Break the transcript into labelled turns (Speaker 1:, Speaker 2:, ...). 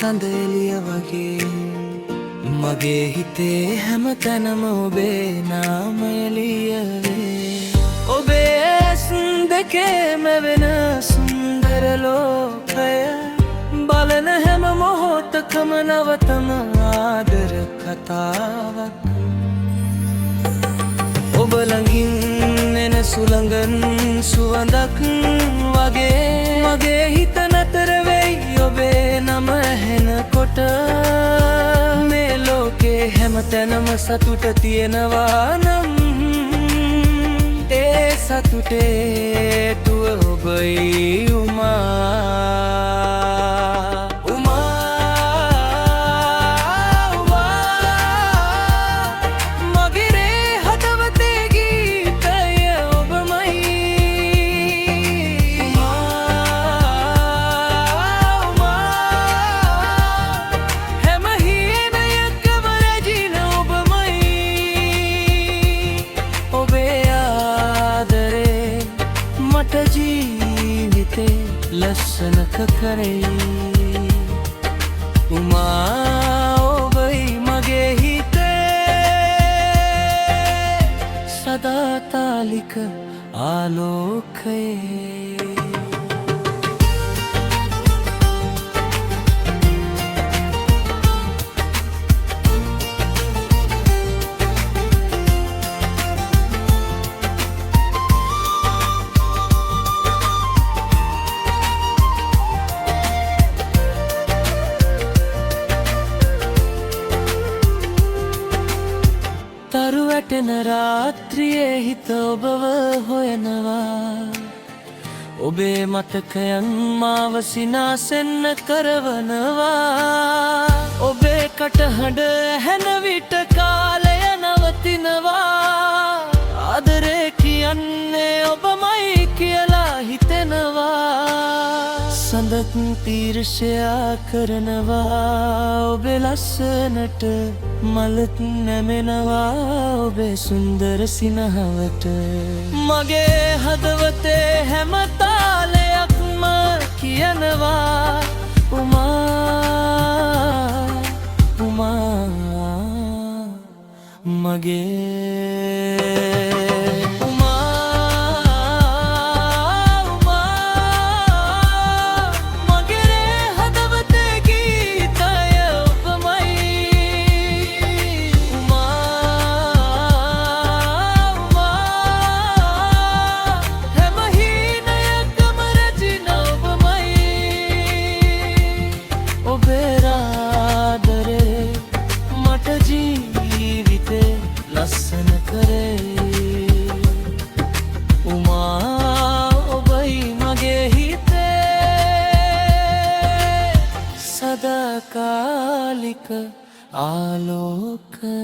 Speaker 1: සඳ එළිය වගේ මගේ හිතේ හැමතැනම ඔබේ නාමය ලියවේ ඔබේ ඇස් දෙකේම වෙන සුන්දර ලෝකය බලන හැම මොහොතකම නවතම ආදර කතාවක් ඔබ ළඟින් එන සුළඟන් සුවඳක් වගේ මගේ හිත නතර වෙයි ඔබේ නම ඇහෙනකොට මේ ලෝකේ හැමතැනම සතුට තියෙනවා නම් ඒ සතුටේ හේතුව ඔබයි ජීවිතේ ලස්සනක කරේ උමා ඔබයි මගේ හිතේ සදාතාලික ආලෝකයේ තරු වැටෙන රාත්‍රියේ හිත ඔබව හොයනවා ඔබේ මතකයන් මාව සිනාසෙන්න කරවනවා ඔබේ කටහඬ ඇහෙන විට කාලය නවතිනවා ආදරේ කියන්නේ ඔබමයි කියලා හිතෙනවා සඳක් තීර්ෂයා කරනවා ඔබේ ලස්සනට මලත් නැමෙනවා ඔබේ සුන්දර සිනහවට මගේ හදවතේ හැම තාලයක්ම කියනවා උමා උමා මගේ ලස්සන කරේ උමා ඔබයි මගේ හිතේ සදාකාලික ආලෝකය